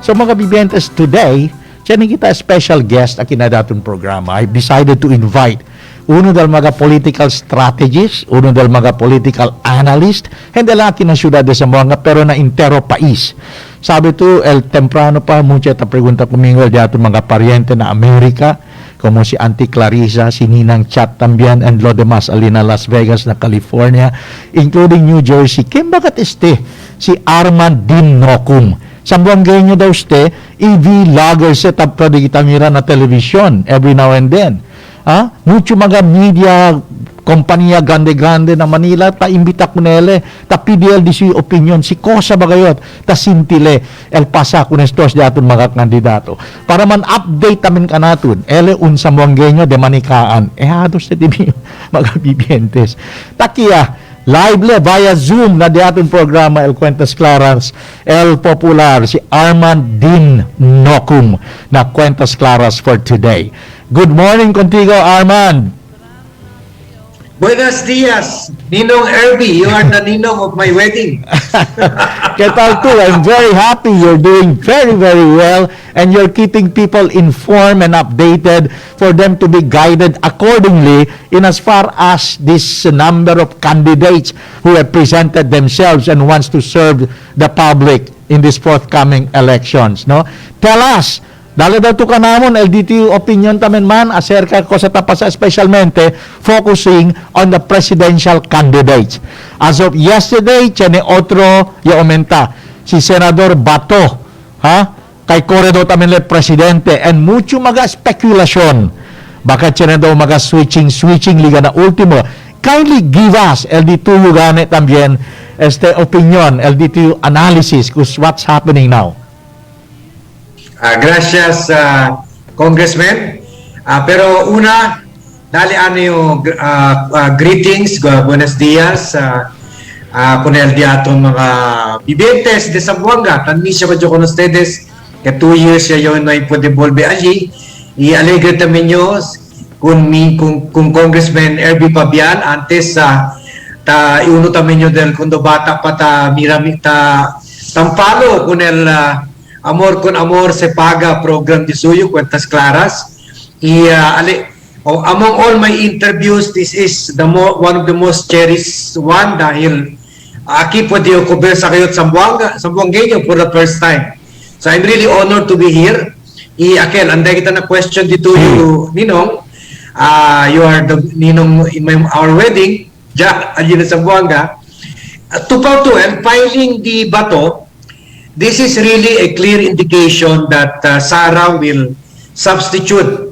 So mga bibiyentes, today, tiyan kita special guest na kinadaton programa. I decided to invite uno dal mga political strategist, uno dal mga political analyst, hindi lang na syudad sa mga pero na intero pais. Sabi to, el temprano pa, mucha ta pregunta kumingol diato mga pariente na Amerika, como si Auntie Clarissa, si Ninang Chat también, and lo demás alina Las Vegas na California, including New Jersey. Kim bagat si Arman Din Nokum. Sambuanggenyo daw EV-logger setup pa di kita mira na television every now and then. Mucho mga media kompanya grande-grande na Manila ta imbita kunele ta PDL di si opinion si Cosa bagayot ta sintile el pasa kun estos daton mga kandidato para man update tamin kanatun ele unsa buanggenyo de manikaan hados sa TV mga bibientes takia live via Zoom na diaton programa El Cuentas Claras El Popular si Arman Din Nokum na Cuentas Claras for today. Good morning contigo, Arman. Buenos dias, Ninong Herbie. You are the Ninong of my wedding. ¿Qué tal tú? I'm very happy. You're doing very, very well and you're keeping people informed and updated for them to be guided accordingly in as far as this number of candidates who have presented themselves and wants to serve the public in these forthcoming elections. No? Tell us, dali daw to kanamon LDTU opinion tamen man acerca ko sa tapasa especialmente focusing on the presidential candidates. As of yesterday, tiene otro ya aumenta si Senador Bato, kay Corredo tamen le presidente and mucho maga spekulasyon. Baka tiene daw maga switching liga na ultimo. Kindly give us LDTU gane también opinion, LDTU analysis kus what's happening now. Gracias, Congressman. Pero una, dali ano greetings, buenos dias, con el día atong mga bibentes de Zamboanga. Tanisya ko con ustedes que 2 years ya yo no puede volver allí. Y alegre también yo con Congressman Herbie Pabian antes uno también yo del cuando bata pa tampalo con el Amor con Amor se paga program di suyo, Cuentas Claras. Among all my interviews, this is one of the most cherished one dahil aquí pwede yung kubersa kayo at Zamboangueño for the first time. So I'm really honored to be here. Akel, anday kita na question dito you, Ninong. You are the Ninong in our wedding, Jack, alin na Zamboanga. And filing the Bato, this is really a clear indication that Sara will substitute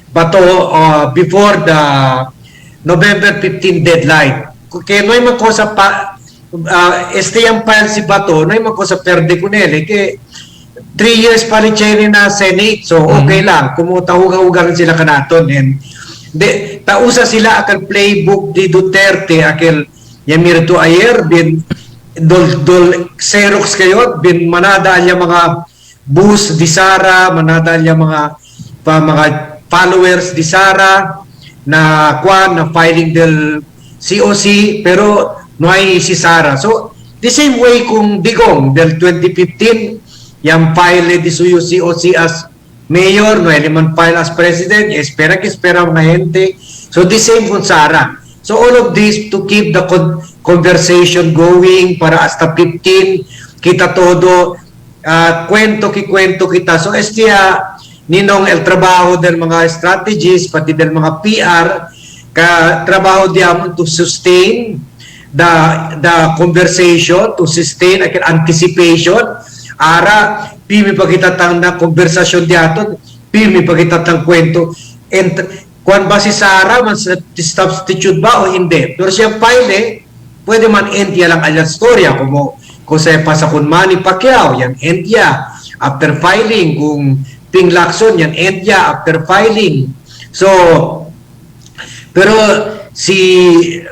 Bato before the November 15 deadline. Kaya may makosa pa yung file si Bato, may makosa perde kunele kaya 3 years pa rin siya na Senate, so okay lang kumutahuga-hugaran sila kanaton and tausa sila akal playbook di Duterte akal yamirto ayer bin dol Xerox kayo bin manada niya mga boost di Sara, manada niya mga followers di Sara na filing del COC pero no ay si Sara. So the same way kung Digong del 2015 yang file di suyo COC as mayor, no ay man file as president, espera mga gente. So the same kung Sara. So all of this to keep the conversation going para hasta 15 kita todo kwento kita. So Ninong el trabaho del mga strategies pati del mga PR ka trabaho diamond to sustain the conversation, to sustain anticipation ara pimi pa kita tang na konversasyon diaton, pimi pa kita tang kwento and kung ba si Sara man substitute ba o hindi. Pero siya file pwede man end lang ayan storya kung sa pasa kun Manny Pacquiao yan end ya after filing, kung Ping Lacson yan end ya after filing. So pero si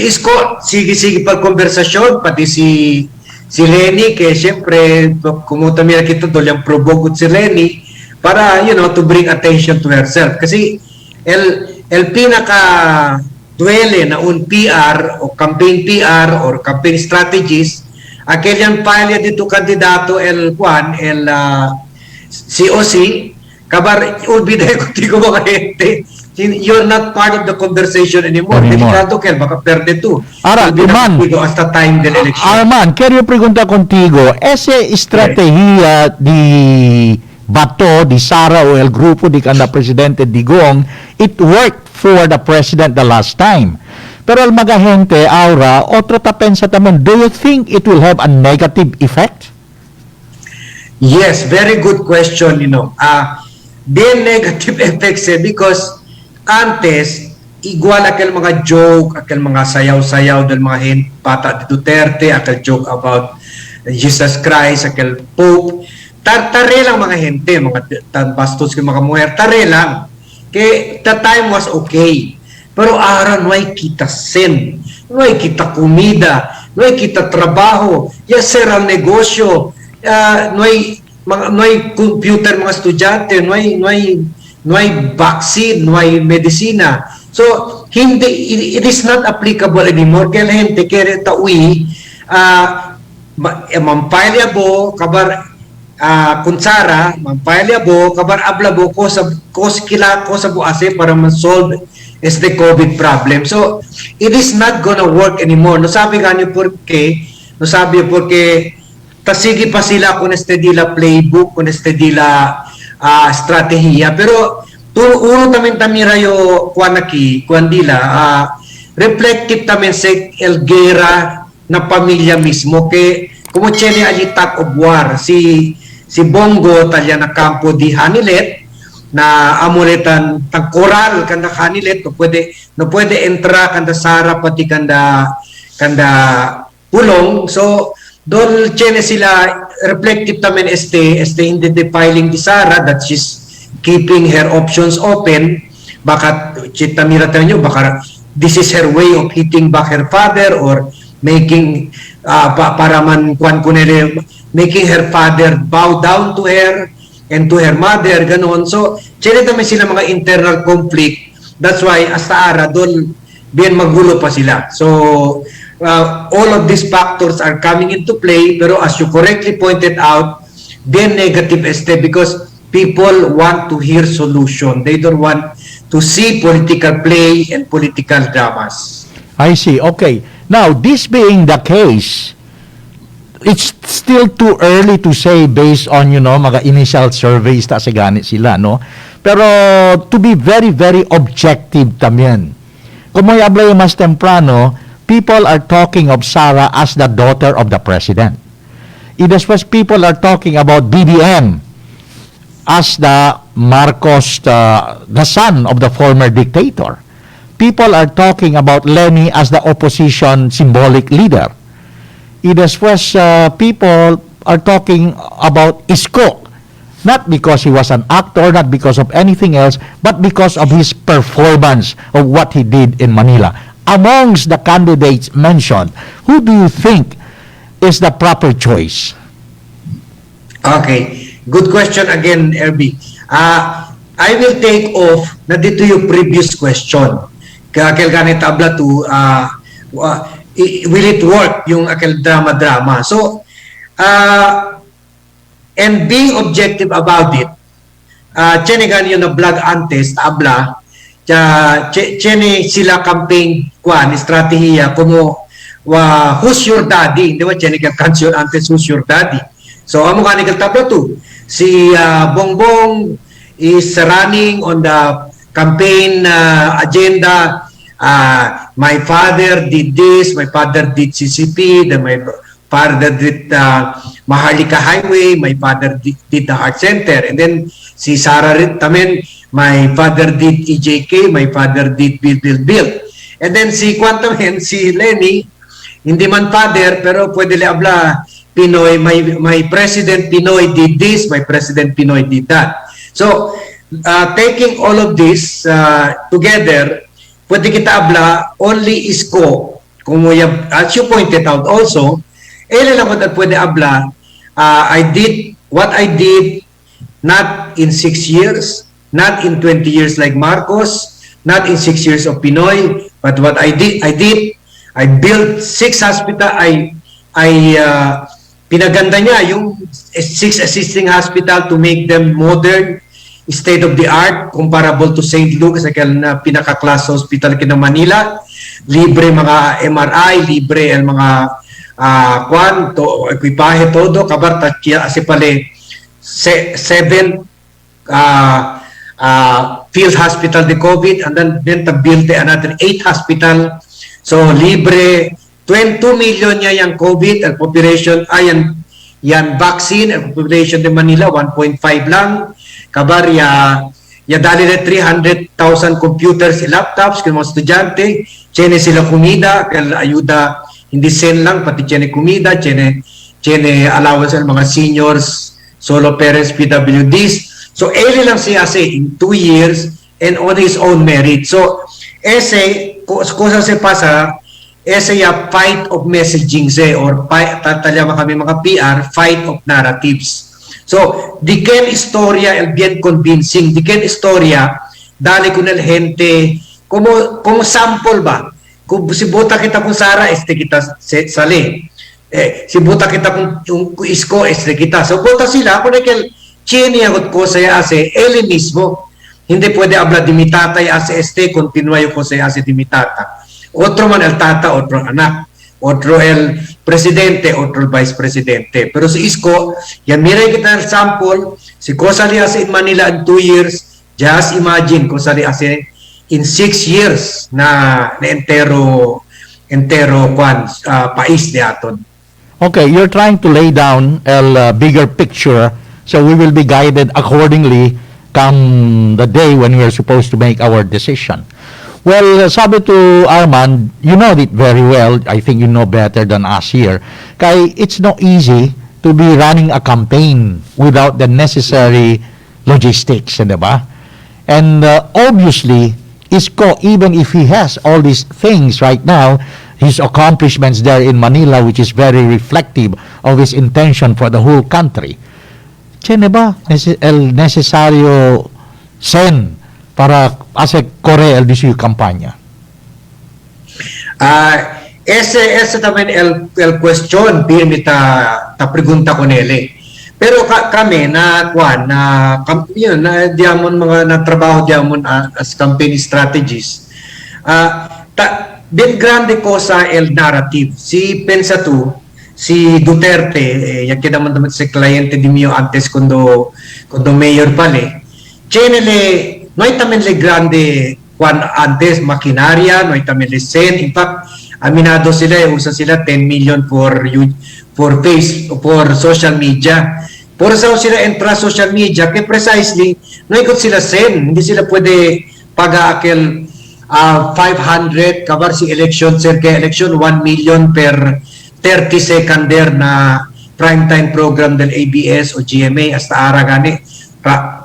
Isko sige pa konversasyon pati si Lenny kaya siyempre kumuta mira kita doon yung provoke si Lenny para to bring attention to herself kasi el pinaka duele na un PR o campaign PR or campaign strategies aquel yan palya dito kandidato el Juan, el COC, kabar, ulbida contigo mga gente. You're not part of the conversation anymore. Delikado kel, baka perde tu. Ahora, Arman, hasta time del election. Arman, quiero preguntar contigo, esa estrategia de Bato, de Sara o el grupo de kanda Presidente Digong, it worked for the President the last time. Pero al mga gente, Aura, otro ta pensa taman, do you think it will have a negative effect? Yes, very good question, Then negative effects because antes, igual aquel mga joke, aquel mga sayaw-sayaw del mga bata de Duterte, aquel joke about Jesus Christ, aquel Pope. Tare lang mga gente, mga bastos mga mujer, tare lang. Kaya the time was okay. Pero ara no hay kita sen, no hay kita comida, no hay kita trabaho, ya ser al negosyo, no hay computer mga estudyante, no hay vaccine, no hay medicina. So, it is not applicable anymore. Kaya gente, kaya taui, mampalyabo, kabar, kunsara, mampalyabo, kabar ablabo, ko sa buase para man-solve is the COVID problem. So, it is not gonna work anymore. No sabi ganyo porque tasigi pa sila kung estedila playbook, kung estedila estratehiya. Pero uno también tamirayo kuandila reflective también sa el guerra na pamilya mismo que como tiene allí tak of war si Bongo talya na campo di Hanilet na amuletan tag koral kanda Hanilet no puede entra kanda Sara pati kanda pulong. So dol tiene sila reflective tamen este hindi defiling di Sara that she's keeping her options open. Baka chitamira tayo baka this is her way of hitting back her father or making para man kwan kunele making her father bow down to her and to her mother ganon. So tiene tamen sila mga internal conflict. That's why hasta ara dol bien magulo pa sila. So all of these factors are coming into play, pero as you correctly pointed out, then negative este because people want to hear solution. They don't want to see political play and political dramas. I see. Okay. Now, this being the case, it's still too early to say based on, mga initial surveys ta sigani sila, no? Pero to be very, very objective tamyan. Kung may abla yung mas temprano, people are talking of Sara as the daughter of the president. It is what people are talking about BBM as the Marcos, the son of the former dictator. People are talking about Lenny as the opposition symbolic leader. It is what people are talking about Isko, not because he was an actor, not because of anything else, but because of his performance of what he did in Manila. Amongst the candidates mentioned, who do you think is the proper choice? Okay. Good question again, RB. I will take off na dito yung previous question. Kakil ganit tabla to, will it work yung akil drama? So, and being objective about it, chene yun na vlog antes, tabla, chene sila campaign kwan, estratehiya, como, who's your daddy? Di ba, chene kansion antes, who's your daddy? So, amo kanikal tabla to. Si Bongbong is running on the campaign agenda. My father did this, my father did CCP, then my father did Maharlika Highway, my father did the Heart Center. And then si Sara tamen, my father did EJK, my father did Build. And then si Quantamen, si Lenny, hindi man father, pero pwede le habla Pinoy, my President Pinoy did this, my President Pinoy did that. So, taking all of this together, pwede kita abla, only Isko, as you pointed out also, lang at pwede abla, I did what I did, not in 6 years, not in 20 years like Marcos, not in 6 years of Pinoy, but what I did, I built 6 hospitals, ay pinaganda niya yung 6 existing hospital to make them modern, state-of-the-art, comparable to St. Luke's, na pinaka-class hospital kina Manila. Libre mga MRI, libre ang mga ekwipahe, todo. Kabarta kaya asi pale 7 field hospital de COVID, and then build another 8 hospital. So, libre. 22 million niya yung COVID, ang population, yan vaccine, ang population de Manila, 1.5 lang. Kabar, ya dali na 300,000 computers and laptops, kung mga estudyante, tiene sila kumida, kaya ayuda, hindi sen lang, pati tiene kumida, tiene allowance ng mga seniors, solo parents, PWDs. So, eli lang siya in 2 years and on his own merit. So, cosa se pasa, ya fight of messaging or tatalama kami mga PR, fight of narratives. So, di ken istorya el bien convincing, di ken istorya, dali ko nel gente, como sample ba? Kung si buta kita kung Sara, kita sali. Si buta kita kung isko, kita. So, buta sila, kung nekel, chini agot ko saya ase, ele mismo, hindi pwede habla di mi tata y ase continua yo ko saya ase di mi tata. Otro man el tata, otro anak. Otro el presidente, otro el vice presidente. Pero si Isko, yan mira kita el sample, si Kosali hace in Manila in 2 years, just imagine Kosali hace in 6 years na entero país de aton. Okay, you're trying to lay down a bigger picture, so we will be guided accordingly come the day when we are supposed to make our decision. Well, sabi to Arman, you know it very well. I think you know better than us here. Kaya it's not easy to be running a campaign without the necessary logistics, di ba? And obviously, Isko, even if he has all these things right now, his accomplishments there in Manila, which is very reflective of his intention for the whole country, tiene ba el necesario sen para hacer correr el diseño campaña? Ese también el question pirmi ta pregunta ko nele. Pero kami yun na diamond mga natrabaho diamond as campaign strategies. Bien grande cosa el narrative. Si pensa tu si Duterte, ya que naman sa cliente di mio antes cuando mayor pale. Chenele no hay también le grande antes maquinaria, no hay también le sen. In fact, aminado sila, usa sila 10 million for social media. Por sa sila entra social media, que precisely, no ikot sila sen. Hindi sila pwede paga akel 500, kabar si election, circa election, 1 million per 30 seconder na primetime program del ABS o GMA, hasta ara gani.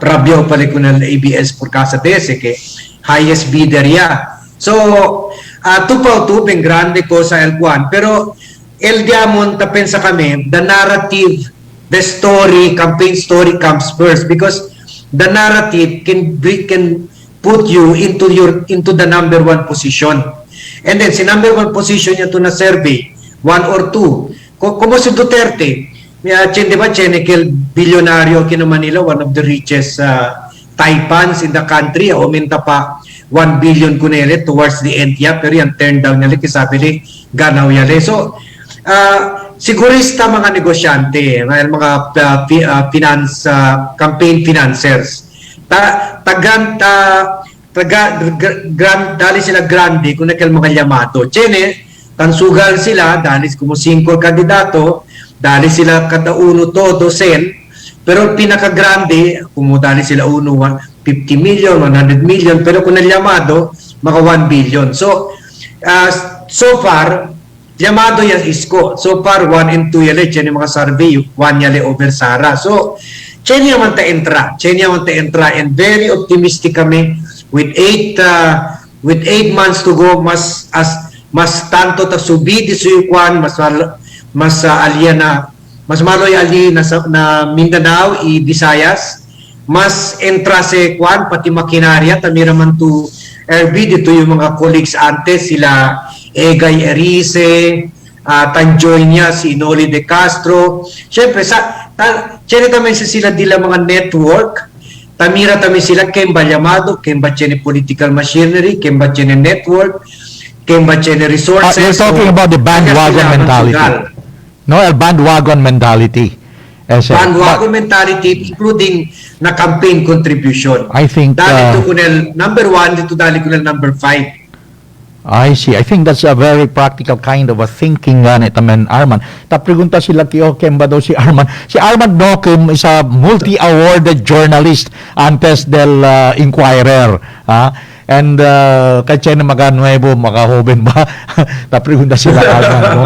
Rabio pala ko ng ABS por casa dese que highest bidder ya. So, tupaw ben grande cosa el Juan. Pero el diamond pensa kami, the narrative, the story, campaign story comes first because the narrative can put you into the number 1 position. And then si number 1 position niya to na survey, 1 or 2. Como si Duterte, di ba, Chenekel, bilyonaryo kino Manila, one of the richest taipans in the country, uminta pa 1 billion kunele towards the end ya, pero yan turn down nila, kisabi ni ganaw yale. So, sigurista mga negosyante, mga campaign financiers, dali sila grande kung nakel mga yamato. Chene, tansugal sila, dali como 5 kandidato, dali sila kada uno todo sen, pero pinaka-grande, kumudali sila uno 50 million, 100 million, pero kung nalyamado, maka 1 billion. So, so far, yamado yan Isko. So far, 1 and 2 yale, yan yung mga survey, 1 yale over Sara. So, chen yaman ta entra, and very optimistic kami with 8 months to go, mas tanto ta subidi suyukwan, mas maloy ali na Mindanao i Visayas, mas entra se kwan pati makinarya tamira man to RB dito yung mga colleagues antes sila Egay Erice, tan-join niya si Noli De Castro. Siyempre, tiyan tamin sila dila mga network, tamira tamin sila kemba llamado, kemba tiyan political machinery, kemba tiyan network, kemba tiyan resources. You're talking about the bandwagon mentality. No, a bandwagon mentality. Bandwagon mentality, including na campaign contribution. I think Dali to kunel number 1, dito dali kunel number 5. I see. I think that's a very practical kind of a thinking nga ni Tamen Arman. Tapregunta sila kiyo kemba daw si Arman. Si Arman Nokim is a multi-awarded journalist antes del Inquirer. And kaya na maganuebo, magahoben ba? Tapregunta sila Arman. No?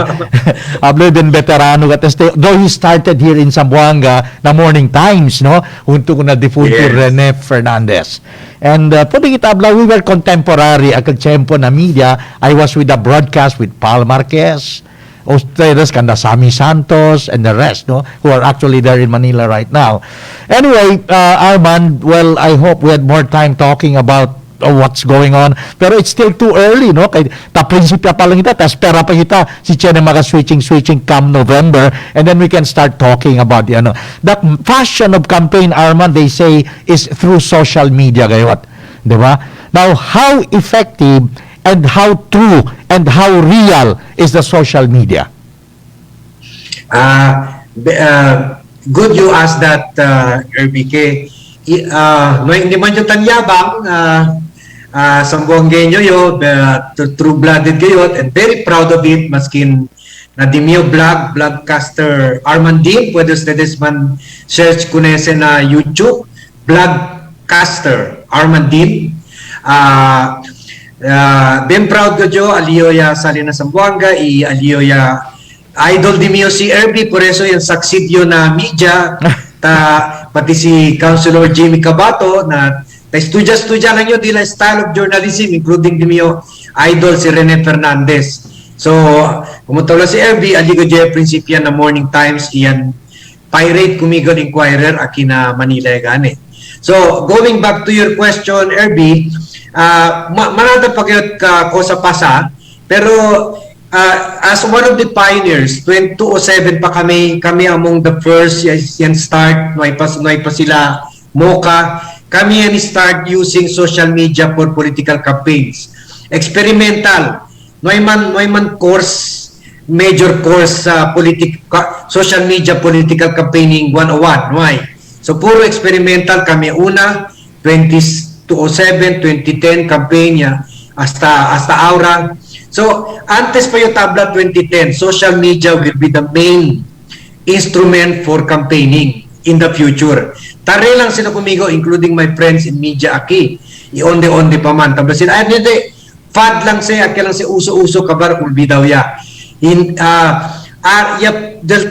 Hablo din veterano. Though he started here in Zamboanga, na Morning Times, no? Junto ko na difunto Rene Fernandez. And pwede kita abla, we were contemporary at tempo na media. I was with the broadcast with Paul Marquez, ustedes, kanda Sammy Santos, and the rest, no, who are actually there in Manila right now. Anyway, Arman, well, I hope we had more time talking about what's going on. Pero it's still too early, no? Kaya ta-prinsipya pa lang kita, tas pera pa kita, si Chene mga switching come November, and then we can start talking about, that fashion of campaign, Arman, they say, is through social media, gayot. Di ba? Now, how effective and how true and how real is the social media? Good you asked that, RBK. Hindi man yung tanyabang, Sambuangueño yo, true-blooded kayo, and very proud of it, maskin na Dimio Vlogcaster Armandin, pwede ustedes man search kunese na YouTube, Vlogcaster Armandin. Ben proud ko jo, aliyoya Salina Sambuanga, aliyoya idol Dimio si RB, por eso yung succeed na media, pati si Councilor Jimmy Cabato na estudya lang yun dila style of journalism, including Dimio idol si Rene Fernandez. So, kumutula si RB, aligo dyan prinsipya na Morning Times, iyan pirate kumigon Inquirer, aki na Manila gani. So, going back to your question, RB, manada pagayot ka ko sa pasa, pero as one of the pioneers, 2007 pa kami among the first yan start, may pa sila Mocha, kami yan start using social media for political campaigns. Experimental, may man course, major course sa social media political campaigning 101, why? So puro experimental kami una 2007, 2010 campaign niya hasta Aura. So antes pa yung tabla 2010, social media will be the main instrument for campaigning in the future. Tare lang sila kumigo, including my friends in media aki. I-onde-onde pa man. Tabla sila, hindi, fad lang siya, aki lang siya uso-uso kabar ulbi daw ya. Del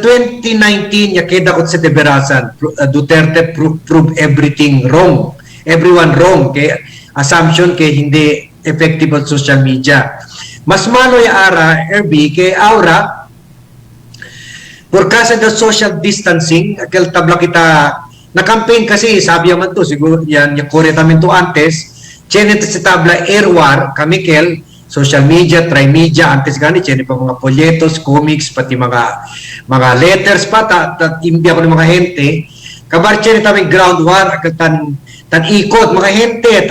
2019, yakeda ko sa deberasan, Duterte prove everything wrong. Everyone wrong. Kaya assumption kay hindi effective on social media. Mas malo yung RB kay Aura, por kasi the social distancing, akil tabla kita, na-campaign kasi, sabi naman to, siguro yan, yung namin to antes, chenito si tabla Airwar, Kamikel, social media, tri-media, antes gani, chenito pa mga folletos, comics, pati mga letters pa, imbia ko ng mga hente, kabar chenito namin ground war, tan ikot, mga hente,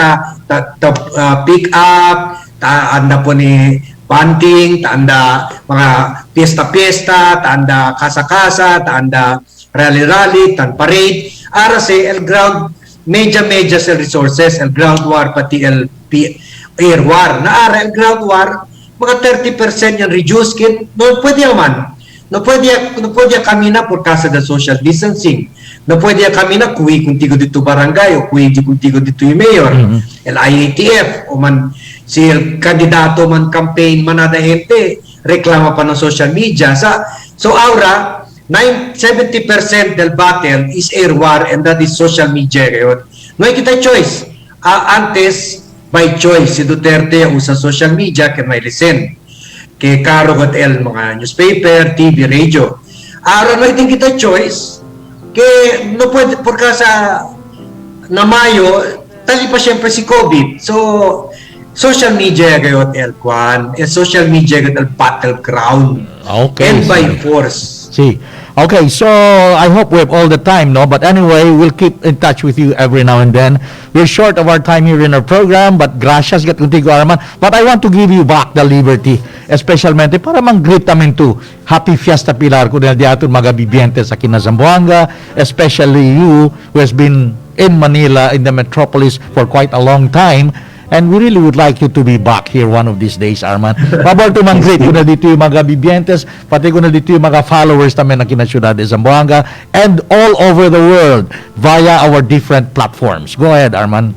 pick up, anda po ni banting, anda mga piyesta-piyesta, anda kasa-kasa, anda rally-rally, parade, arase, el ground, media sa resources, el ground war, pati el air war. Naara, el ground war, mga 30% yan reduce, no pwede naman. No pwede kami na por casa del social distancing. No pwede kami na kuwi kuntigo dito barangay o kuwi kuntigo dito yung mayor. El IATF o man si el kandidato man campaign manada gente reklama pa ng social media. So Aura, 70% del battle is air war and that is social media. No hay kita choice. Antes, by choice, si Duterte usa social media kaya may listen. Kay Caro at el mga newspaper, TV, radio. Aura, no hindi kita choice. Kaya no pwede, porque sa na Mayo, tali pa siyempre si COVID. So, social media gayot el Kwan, social media gayot el battleground. Okay, and by sige. force. See. Okay, so I hope we have all the time, no? But anyway, we'll keep in touch with you every now and then. We're short of our time here in our program, but gracias gat contigo, Arman. But I want to give you back the liberty, especialmente para mang-greet namin to. Happy Fiesta Pilar ko dahil diaton mga bibiente sa Zamboanga, especially you who has been in Manila, in the metropolis for quite a long time. And we really would like you to be back here one of these days, Arman. Pabor to mang-greet ko na dito yung mga bibientes, pati ko na dito yung mga followers namin ng Kinasyudad de Zamboanga, and all over the world via our different platforms. Go ahead, Arman.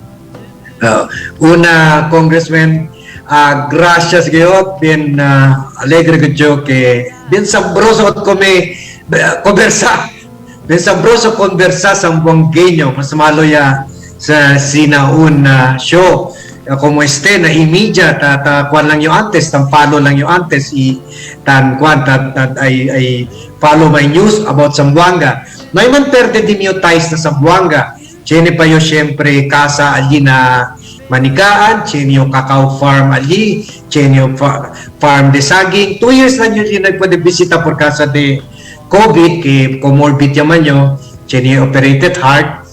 Una, Congressman, gracias kayo, bin alegre ko que bin sabroso at kami conversa. Bin sabroso conversa sa Buangueño, mas maloya sa sinaun show. Como na imidya kuan lang yung antes, tan follow lang yung antes tan kuan ay follow my news about Zamboanga. May man perde din yung ties na Zamboanga. Chene pa yo syempre casa ali na Manikaan, chene yung cacao farm ali, chene yung farm de saging. 2 years na yun nagpade-bisita por casa de COVID, kay comorbid yaman yo, chene operated heart.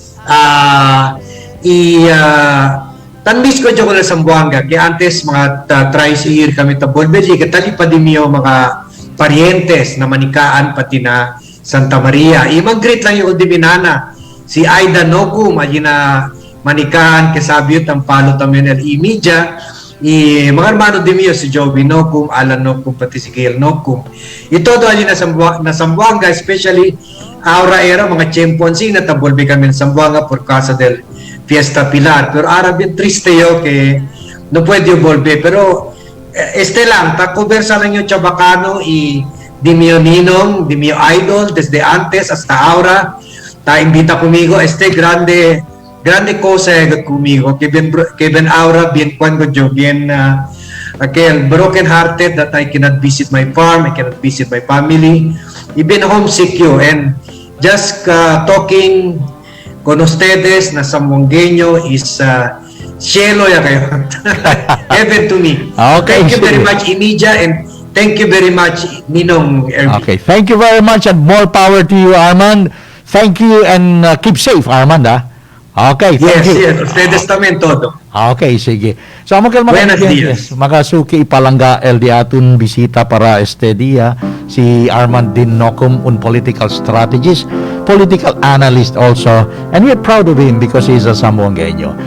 Tanmis ko dyan ko na Zamboanga, kaya antes mga tries a year kami tabon, medyo katali pa din yung mga parientes na Manikaan pati na Santa Maria. Mag-greet lang yung Udiminana. Si Aida Nokum, ayun na Manikaan, kasabi yun, tampalo tamin ng media. Mga hermano din mo si Joey Nokum, Alan Nokum, pati si Gail Nokum. Ito doon na Zamboanga, especially Aura Era, mga champions na tabolbi kami ng Zamboanga por casa del Fiesta Pilar. Pero ahora bien triste yo que no puede volver. Pero lang, conversa lang yung Chabacano y di mio ninong, di mio idol, desde antes hasta ahora. Invita conmigo, grande cosa conmigo. Que ben ahora, bien cuando yo, bien again, broken hearted that I cannot visit my farm, I cannot visit my family. I've been homesick you. And just talking con ustedes na Zamboangueño is cielo ya kayo. Heaven to me. Okay, Thank you very sige. much, Emilia, and thank you very much, Ninong Erwin. Okay, thank you very much and more power to you, Arman. Thank you and keep safe, Arman, ha? Okay, thank you. Yes, ustedes también todo. Okay, sige. So, mga Buenos bibientes, días. magasuki ipalangga el diatun bisita para este dia si Arman Din Nokum, un political strategist, political analyst also, and we're proud of him because he's a Zamboangueño.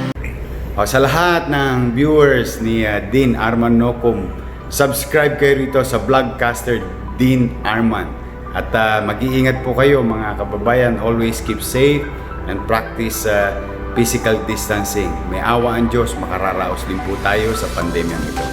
Sa lahat ng viewers ni Din Arman Nokum, subscribe kayo rito sa vlogcaster Din Arman. At mag-iingat po kayo mga kababayan, always keep safe and practice physical distancing. May awa ang Diyos, makararaos din po tayo sa pandemya nito.